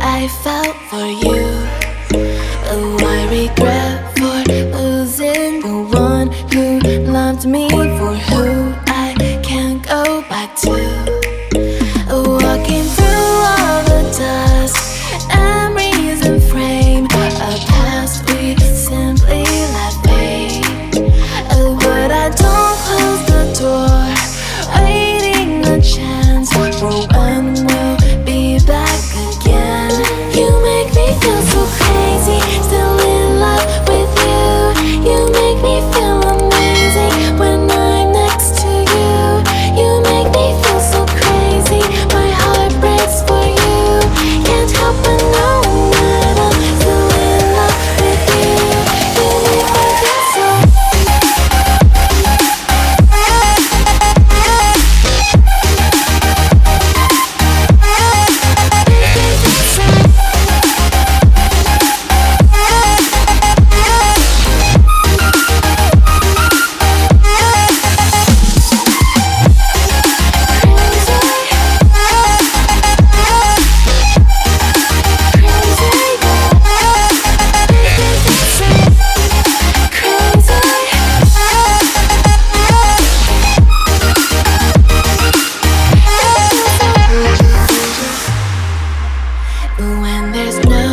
I felt for you. Oh, I regret for losing the one who loved me, for who I can't go back to. Walking through all the dust, memories and frame, a past we simply let fade. Oh, but I don't close the door, waiting a chance for when we'll be back again. You make me feel so crazy, still in love with you. You make me feel amazing when I'm next to you. You make me feel so crazy, my heart breaks for you. Can't help but know that I'm still in love with you. You make me feel so. When there's no